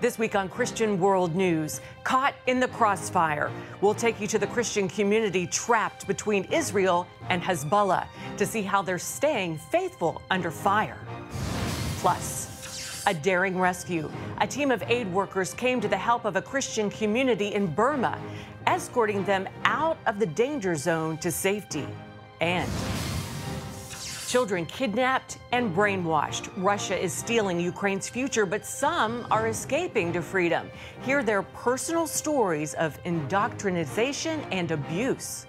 This week on Christian World News, caught in the crossfire. We'll take you to the Christian community trapped between Israel and Hezbollah to see how they're staying faithful under fire. Plus, a daring rescue. A team of aid workers came to the help of a Christian community in Burma, escorting them out of the danger zone to safety. And children kidnapped and brainwashed. Russia is stealing Ukraine's future, but some are escaping to freedom. Hear their personal stories of indoctrination and abuse.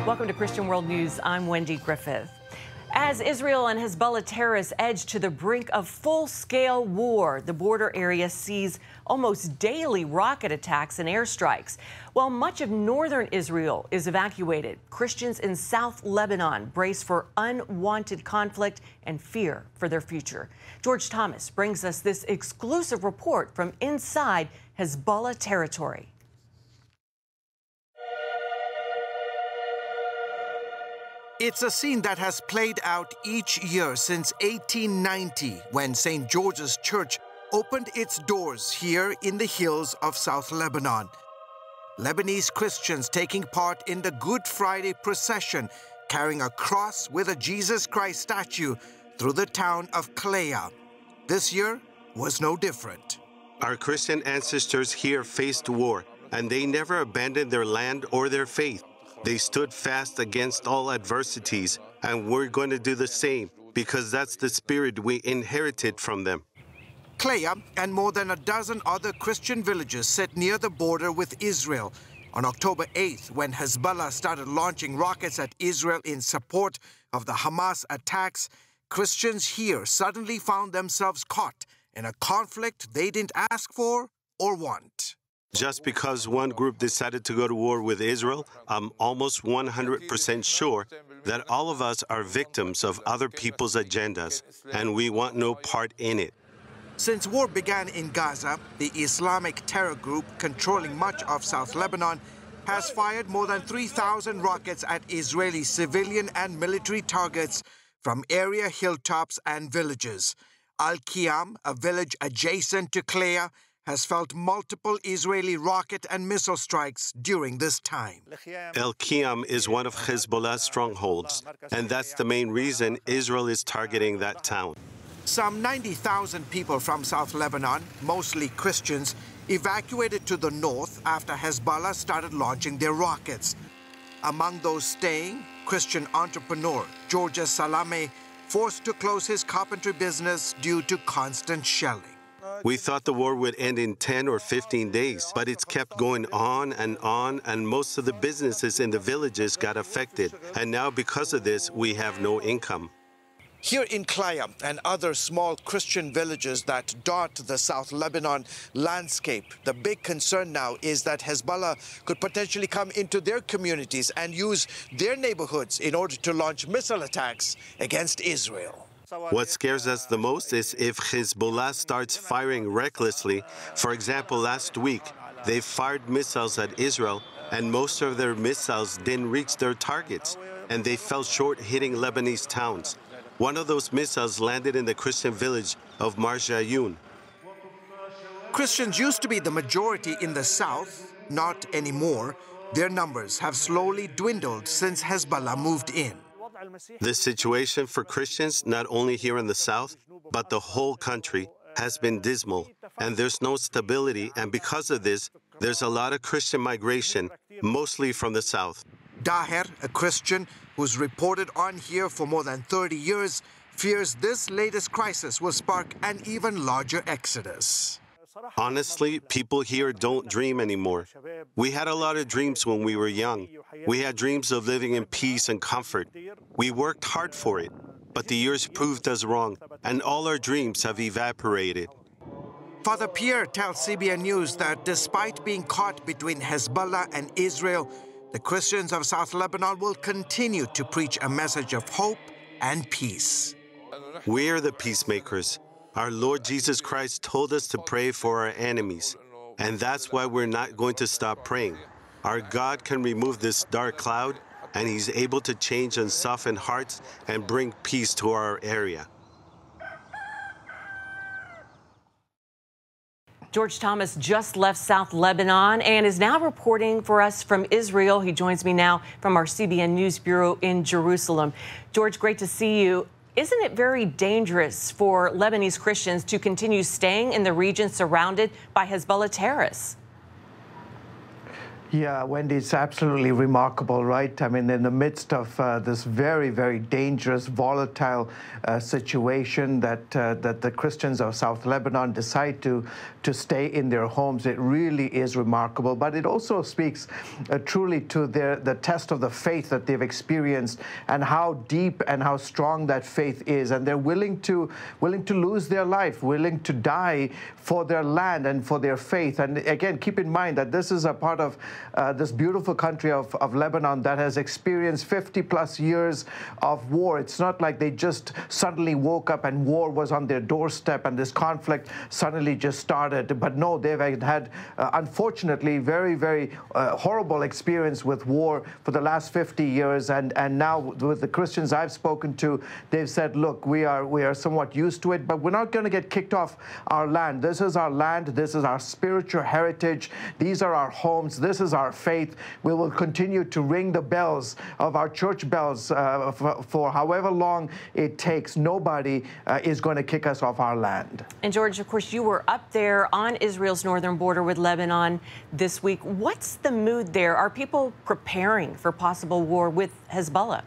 Welcome to Christian World News. I'm Wendy Griffith. As Israel and Hezbollah terrorists edge to the brink of full-scale war, the border area sees almost daily rocket attacks and airstrikes. While much of northern Israel is evacuated, Christians in South Lebanon brace for unwanted conflict and fear for their future. George Thomas brings us this exclusive report from inside Hezbollah territory. It's a scene that has played out each year since 1890, when St. George's Church opened its doors here in the hills of South Lebanon. Lebanese Christians taking part in the Good Friday procession, carrying a cross with a Jesus Christ statue through the town of Klea. This year was no different. Our Christian ancestors here faced war, and they never abandoned their land or their faith. They stood fast against all adversities, and we're going to do the same, because that's the spirit we inherited from them. Klea and more than a dozen other Christian villages sit near the border with Israel. On October 8th, when Hezbollah started launching rockets at Israel in support of the Hamas attacks, Christians here suddenly found themselves caught in a conflict they didn't ask for or want. Just because one group decided to go to war with Israel, I'm almost 100% sure that all of us are victims of other people's agendas, and we want no part in it. Since war began in Gaza, the Islamic terror group controlling much of South Lebanon has fired more than 3,000 rockets at Israeli civilian and military targets from area hilltops and villages. Al-Qiyam, a village adjacent to Klea, has felt multiple Israeli rocket and missile strikes during this time. Al-Qiyam is one of Hezbollah's strongholds, and that's the main reason Israel is targeting that town. Some 90,000 people from South Lebanon, mostly Christians, evacuated to the north after Hezbollah started launching their rockets. Among those staying, Christian entrepreneur George Salame, forced to close his carpentry business due to constant shelling. We thought the war would end in 10 or 15 days, but it's kept going on, and most of the businesses in the villages got affected. And now, because of this, we have no income. Here in Klea and other small Christian villages that dot the South Lebanon landscape, the big concern now is that Hezbollah could potentially come into their communities and use their neighborhoods in order to launch missile attacks against Israel. What scares us the most is if Hezbollah starts firing recklessly. For example, last week, they fired missiles at Israel, and most of their missiles didn't reach their targets, and they fell short hitting Lebanese towns. One of those missiles landed in the Christian village of Marjayun. Christians used to be the majority in the south, not anymore. Their numbers have slowly dwindled since Hezbollah moved in. The situation for Christians, not only here in the south, but the whole country, has been dismal, and there's no stability, and because of this, there's a lot of Christian migration, mostly from the south. Daher, a Christian who's reported on here for more than 30 years, fears this latest crisis will spark an even larger exodus. Honestly, people here don't dream anymore. We had a lot of dreams when we were young. We had dreams of living in peace and comfort. We worked hard for it, but the years proved us wrong, and all our dreams have evaporated. Father Pierre tells CBN News that despite being caught between Hezbollah and Israel, the Christians of South Lebanon will continue to preach a message of hope and peace. We're the peacemakers. Our Lord Jesus Christ told us to pray for our enemies, and that's why we're not going to stop praying. Our God can remove this dark cloud, and he's able to change and soften hearts and bring peace to our area. George Thomas just left South Lebanon and is now reporting for us from Israel. He joins me now from our CBN News Bureau in Jerusalem. George, great to see you. Isn't it very dangerous for Lebanese Christians to continue staying in the region surrounded by Hezbollah terrorists? Yeah, Wendy, it's absolutely remarkable, right? I mean, in the midst of this very, very dangerous, volatile situation that the Christians of South Lebanon decide to stay in their homes, it really is remarkable. But it also speaks truly to the test of the faith that they've experienced and how deep and how strong that faith is. And they're willing to lose their life, willing to die for their land and for their faith. And again, keep in mind that this is a part of this beautiful country of Lebanon that has experienced 50+ years of war. It's not like they just suddenly woke up and war was on their doorstep and this conflict suddenly just started. But no, they've had, unfortunately, very, very horrible experience with war for the last 50 years. And now with the Christians I've spoken to, they've said, look, we are somewhat used to it, but we're not going to get kicked off our land. This is our land. This is our spiritual heritage. These are our homes. This is our faith. We will continue to ring the bells of our church bells for however long it takes. Nobody is going to kick us off our land. And George, of course, you were up there on Israel's northern border with Lebanon this week. What's the mood there? Are people preparing for possible war with Hezbollah?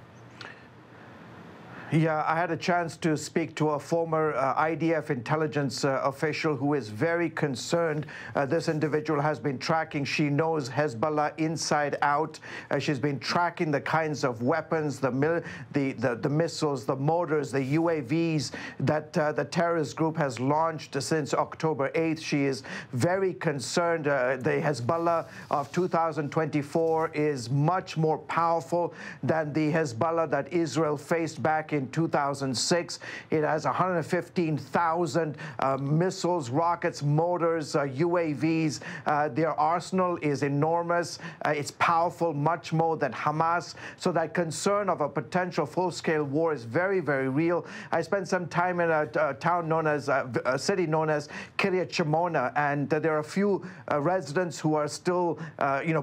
Yeah, I had a chance to speak to a former IDF intelligence official who is very concerned. This individual has been tracking. She knows Hezbollah inside out. She's been tracking the kinds of weapons, the missiles, the motors, the UAVs that the terrorist group has launched since October 8th. She is very concerned. The Hezbollah of 2024 is much more powerful than the Hezbollah that Israel faced back in 2006. It has 115,000 missiles, rockets, motors, UAVs. Their arsenal is enormous. It's powerful, much more than Hamas. So that concern of a potential full-scale war is very, very real. I spent some time in a town known as, a city known as Kiryat Shimona, and there are a few residents who are still,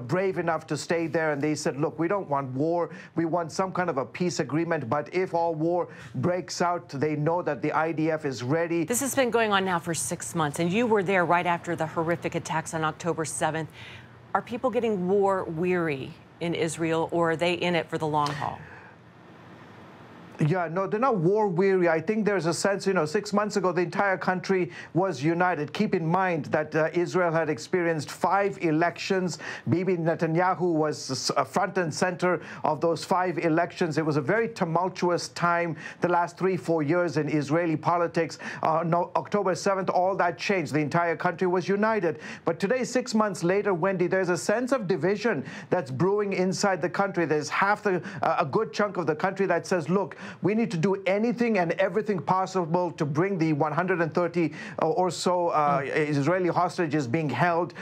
brave enough to stay there. And they said, look, we don't want war. We want some kind of a peace agreement. But if all war breaks out, they know that the IDF is ready. This has been going on now for 6 months, and you were there right after the horrific attacks on October 7th. Are people getting war weary in Israel, or are they in it for the long haul? Yeah, no, they're not war weary. I think there's a sense, 6 months ago, the entire country was united. Keep in mind that Israel had experienced 5 elections. Bibi Netanyahu was front and center of those 5 elections. It was a very tumultuous time the last 3-4 years in Israeli politics. October 7th, all that changed. The entire country was united. But today, 6 months later, Wendy, there's a sense of division that's brewing inside the country. There's a good chunk of the country that says, look, we need to do anything and everything possible to bring the 130 or so Israeli hostages being held.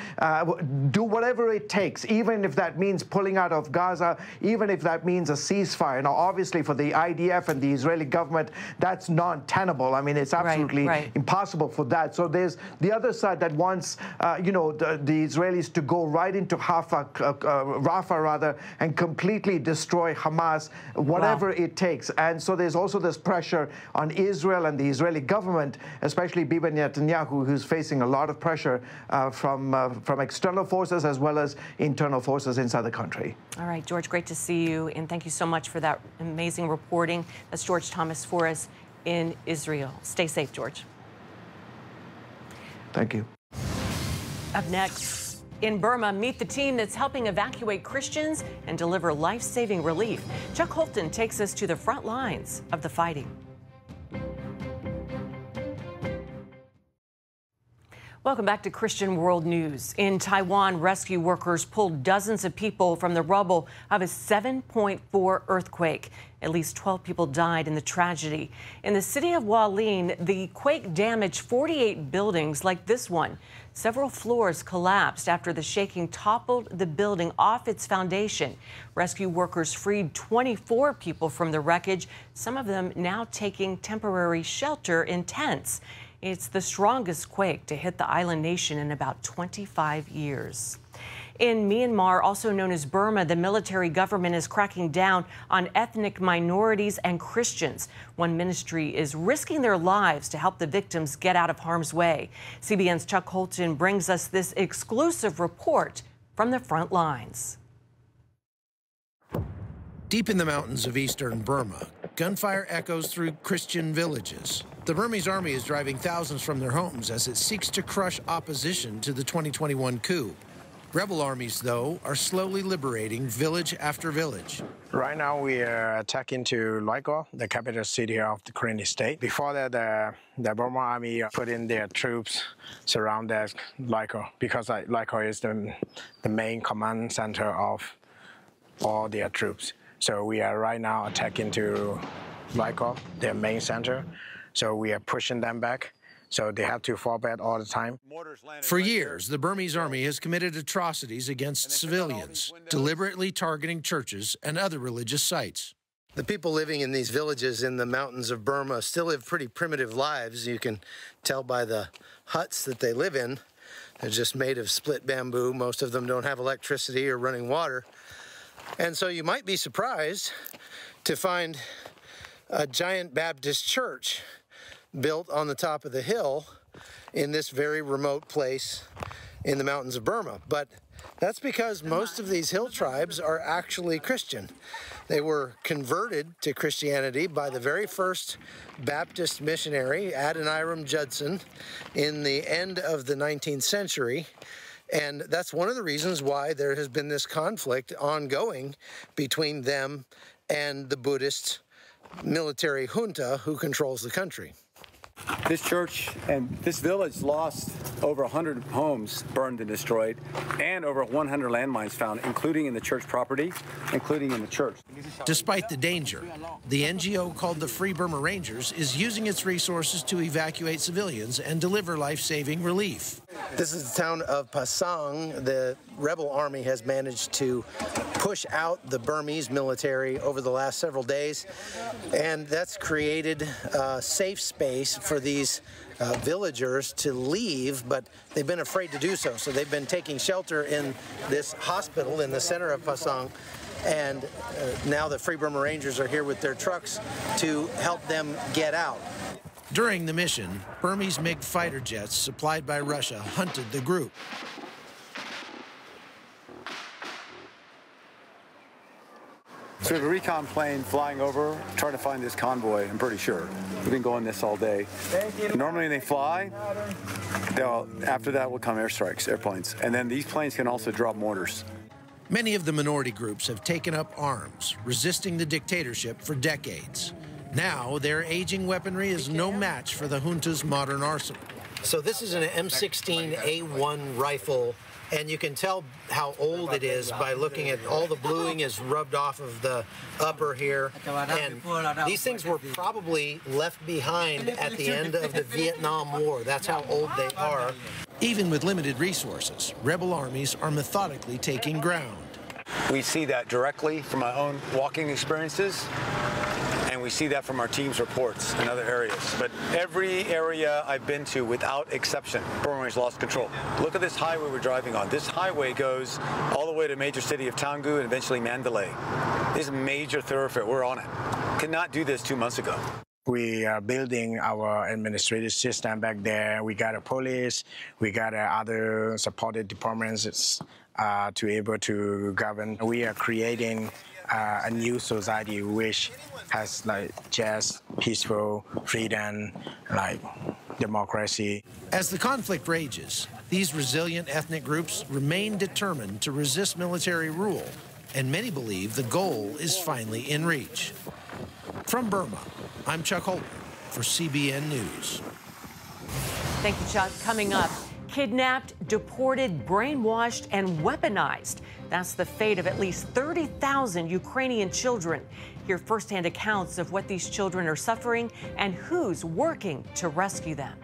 Do whatever it takes, even if that means pulling out of Gaza, even if that means a ceasefire. Now, obviously, for the IDF and the Israeli government, that's non-tenable. I mean, it's absolutely impossible for that. So there's the other side that wants, the Israelis to go right into Rafah, and completely destroy Hamas, whatever it takes. And so there's also this pressure on Israel and the Israeli government, especially Bibi Netanyahu, who's facing a lot of pressure from external forces as well as internal forces inside the country. All right, George, great to see you, and thank you so much for that amazing reporting. That's George Thomas for us in Israel. Stay safe, George. Thank you. Up next, in Burma, meet the team that's helping evacuate Christians and deliver life-saving relief. Chuck Holton takes us to the front lines of the fighting. Welcome back to Christian World News. In Taiwan, rescue workers pulled dozens of people from the rubble of a 7.4 earthquake. At least 12 people died in the tragedy. In the city of Hualien, the quake damaged 48 buildings like this one. Several floors collapsed after the shaking toppled the building off its foundation. Rescue workers freed 24 people from the wreckage, some of them now taking temporary shelter in tents. It's the strongest quake to hit the island nation in about 25 years. In Myanmar, also known as Burma, the military government is cracking down on ethnic minorities and Christians. One ministry is risking their lives to help the victims get out of harm's way. CBN's Chuck Holton brings us this exclusive report from the front lines. Deep in the mountains of eastern Burma, gunfire echoes through Christian villages. The Burmese army is driving thousands from their homes as it seeks to crush opposition to the 2021 coup. Rebel armies, though, are slowly liberating village after village. Right now, we are attacking to Loiko, the capital city of the Korean state. Before that, the Burma army put in their troops surround that Loiko, because Loiko is the main command center of all their troops. So we are right now attacking to Loiko, their main center. So we are pushing them back. So they have to fall back all the time. For years, the Burmese army has committed atrocities against civilians, deliberately targeting churches and other religious sites. The people living in these villages in the mountains of Burma still live pretty primitive lives. You can tell by the huts that they live in. They're just made of split bamboo. Most of them don't have electricity or running water. And so you might be surprised to find a giant Baptist church built on the top of the hill in this very remote place in the mountains of Burma. But that's because most of these hill tribes are actually Christian. They were converted to Christianity by the very first Baptist missionary, Adoniram Judson, in the end of the 19th century. And that's one of the reasons why there has been this conflict ongoing between them and the Buddhist military junta who controls the country. This church and this village lost over 100 homes burned and destroyed, and over 100 landmines found, including in the church property, including in the church. Despite the danger, the NGO called the Free Burma Rangers is using its resources to evacuate civilians and deliver life-saving relief. This is the town of Pasang. The rebel army has managed to push out the Burmese military over the last several days, and that's created a safe space for these villagers to leave, but they've been afraid to do so. So they've been taking shelter in this hospital in the center of Pasang, and now the Free Burma Rangers are here with their trucks to help them get out. During the mission, Burmese MiG fighter jets supplied by Russia hunted the group. So we have a recon plane flying over, trying to find this convoy, I'm pretty sure. We've been going this all day. Normally when they fly, after that will come airstrikes, airplanes. And then these planes can also drop mortars. Many of the minority groups have taken up arms, resisting the dictatorship for decades. Now, their aging weaponry is no match for the junta's modern arsenal. So this is an M16A1 rifle, and you can tell how old it is by looking at all the bluing is rubbed off of the upper here. And these things were probably left behind at the end of the Vietnam War. That's how old they are. Even with limited resources, rebel armies are methodically taking ground. We see that directly from my own walking experiences, and we see that from our team's reports in other areas. But every area I've been to, without exception, Burma has lost control. Look at this highway we're driving on. This highway goes all the way to the major city of Taungoo and eventually Mandalay. This is a major thoroughfare. We're on it. Could not do this 2 months ago. We are building our administrative system back there. We got a police, we got other supported departments to able to govern. We are creating a new society which has like just peaceful freedom, like democracy. As the conflict rages, these resilient ethnic groups remain determined to resist military rule, and many believe the goal is finally in reach. From Burma, I'm Chuck Holton for CBN News. Thank you, Chuck. Coming up, Kidnapped, deported, brainwashed, and weaponized. That's the fate of at least 30,000 Ukrainian children. Hear firsthand accounts of what these children are suffering and who's working to rescue them.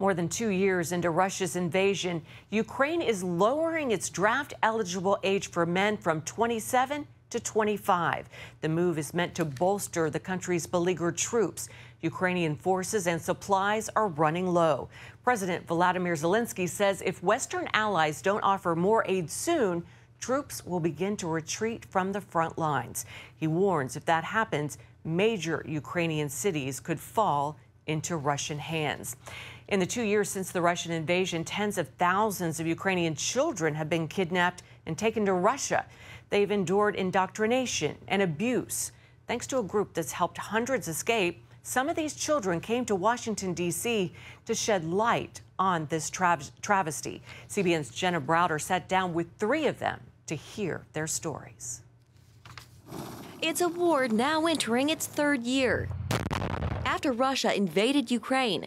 More than 2 years into Russia's invasion, Ukraine is lowering its draft-eligible age for men from 27 to 25. The move is meant to bolster the country's beleaguered troops. Ukrainian forces and supplies are running low. President Volodymyr Zelensky says if Western allies don't offer more aid soon, troops will begin to retreat from the front lines. He warns if that happens, major Ukrainian cities could fall into Russian hands. In the 2 years since the Russian invasion, tens of thousands of Ukrainian children have been kidnapped and taken to Russia. They've endured indoctrination and abuse. Thanks to a group that's helped hundreds escape, some of these children came to Washington, D.C. to shed light on this travesty. CBN's Jenna Browder sat down with 3 of them to hear their stories. It's a war now entering its 3rd year. After Russia invaded Ukraine,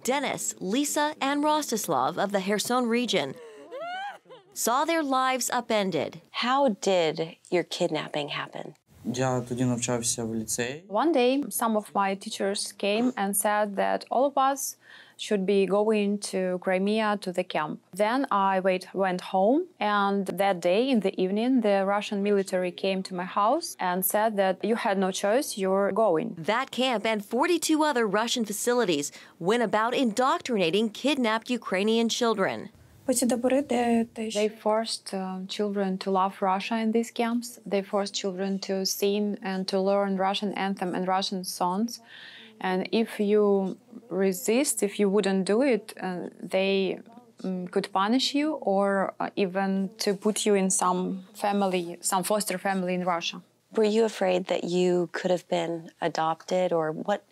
Denis, Lisa, and Rostislav of the Kherson region saw their lives upended. How did your kidnapping happen? One day, some of my teachers came and said that all of us should be going to Crimea to the camp. Then I went home, and that day in the evening, the Russian military came to my house and said that you had no choice, you're going. That camp and 42 other Russian facilities went about indoctrinating kidnapped Ukrainian children. They forced children to love Russia in these camps. They forced children to sing and to learn Russian anthem and Russian songs. And if you resist, if you wouldn't do it, they could punish you or even to put you in some foster family in Russia. Were you afraid that you could have been adopted, or what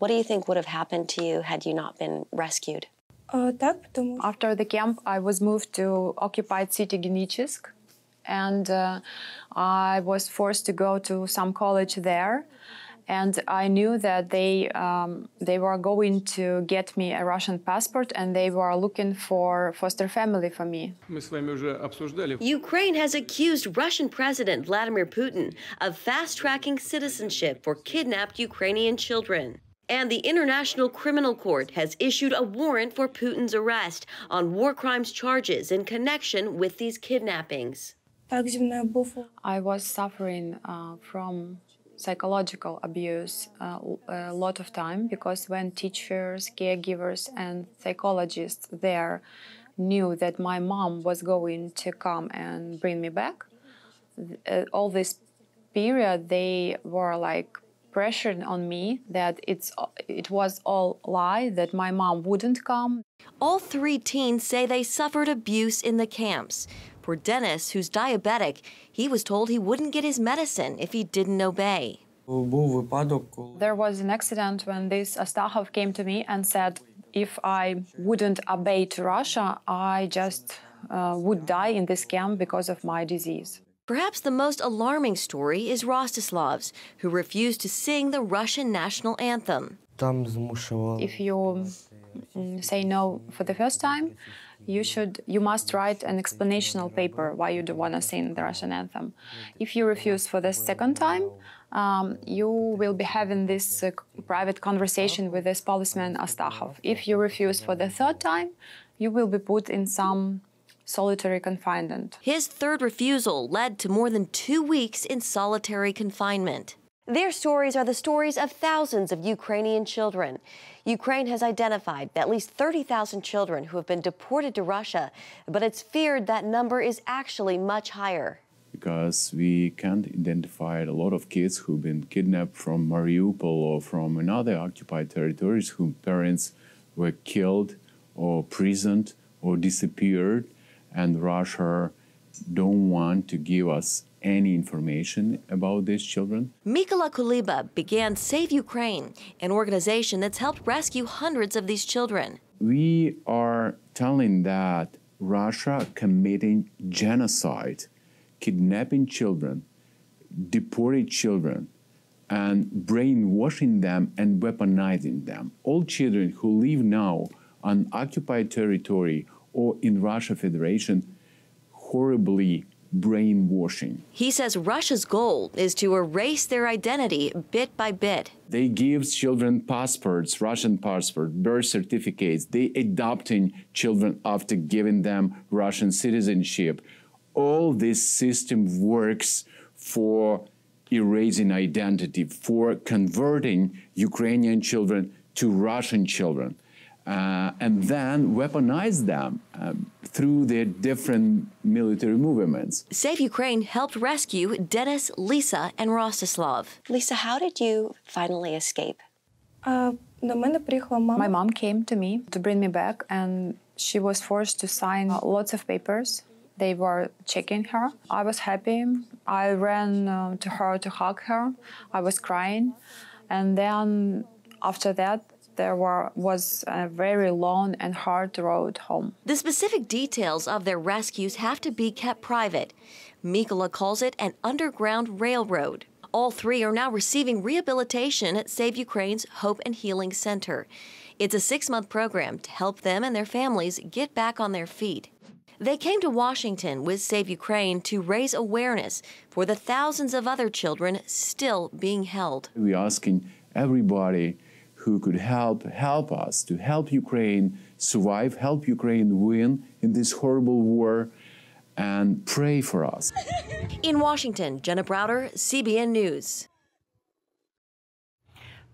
do you think would have happened to you had you not been rescued? After the camp, I was moved to occupied city Genichisk, and I was forced to go to some college there. And I knew that they were going to get me a Russian passport, and they were looking for foster family for me. Ukraine has accused Russian President Vladimir Putin of fast-tracking citizenship for kidnapped Ukrainian children. And the International Criminal Court has issued a warrant for Putin's arrest on war crimes charges in connection with these kidnappings. I was suffering from psychological abuse a lot of time, because when teachers, caregivers, and psychologists there knew that my mom was going to come and bring me back, all this period they were like pressuring on me that it was all lie, that my mom wouldn't come. All 3 teens say they suffered abuse in the camps. For Denis, who's diabetic, he was told he wouldn't get his medicine if he didn't obey. There was an accident when this Astahov came to me and said if I wouldn't obey to Russia, I just would die in this camp because of my disease. Perhaps the most alarming story is Rostislav's, who refused to sing the Russian national anthem. If you say no for the first time, you must write an explanational paper why you don't want to sing the Russian anthem. If you refuse for the second time, you will be having this private conversation with this policeman Astahov. If you refuse for the 3rd time, you will be put in some solitary confinement. His 3rd refusal led to more than 2 weeks in solitary confinement. Their stories are the stories of thousands of Ukrainian children. Ukraine has identified at least 30,000 children who have been deported to Russia, but it's feared that number is actually much higher. Because we can't identify a lot of kids who've been kidnapped from Mariupol or from another occupied territories whose parents were killed or imprisoned or disappeared, and Russia don't want to give us any information about these children. Mykola Kuliba began Save Ukraine, an organization that's helped rescue hundreds of these children. We are telling that Russia committing genocide, kidnapping children, deporting children, and brainwashing them and weaponizing them. All children who live now on occupied territory or in Russia Federation, horribly brainwashing. He says Russia's goal is to erase their identity bit by bit. They give children passports, Russian passports, birth certificates. They adopting children after giving them Russian citizenship. All this system works for erasing identity, for converting Ukrainian children to Russian children. And then weaponize them through their different military movements. Save Ukraine helped rescue Dennis, Lisa, and Rostislav. Lisa, how did you finally escape? My mom came to me to bring me back, and she was forced to sign lots of papers. They were checking her. I was happy. I ran to her to hug her. I was crying. And then after that, there was a very long and hard road home. The specific details of their rescues have to be kept private. Mikola calls it an underground railroad. All three are now receiving rehabilitation at Save Ukraine's Hope and Healing Center. It's a 6-month program to help them and their families get back on their feet. They came to Washington with Save Ukraine to raise awareness for the thousands of other children still being held. We're asking everybody who could help us to help Ukraine survive, help Ukraine win in this horrible war, and pray for us. In Washington, Jenna Browder, CBN News.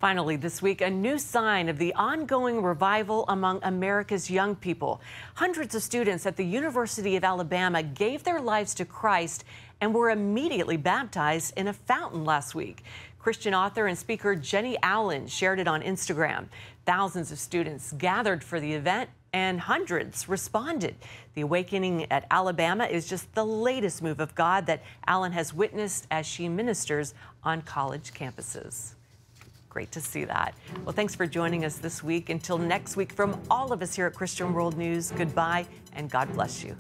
Finally, this week, a new sign of the ongoing revival among America's young people. Hundreds of students at the University of Alabama gave their lives to Christ and were immediately baptized in a fountain last week. Christian author and speaker Jenny Allen shared it on Instagram. Thousands of students gathered for the event and hundreds responded. The awakening at Alabama is just the latest move of God that Allen has witnessed as she ministers on college campuses. Great to see that. Well, thanks for joining us this week. Until next week, from all of us here at Christian World News, goodbye and God bless you.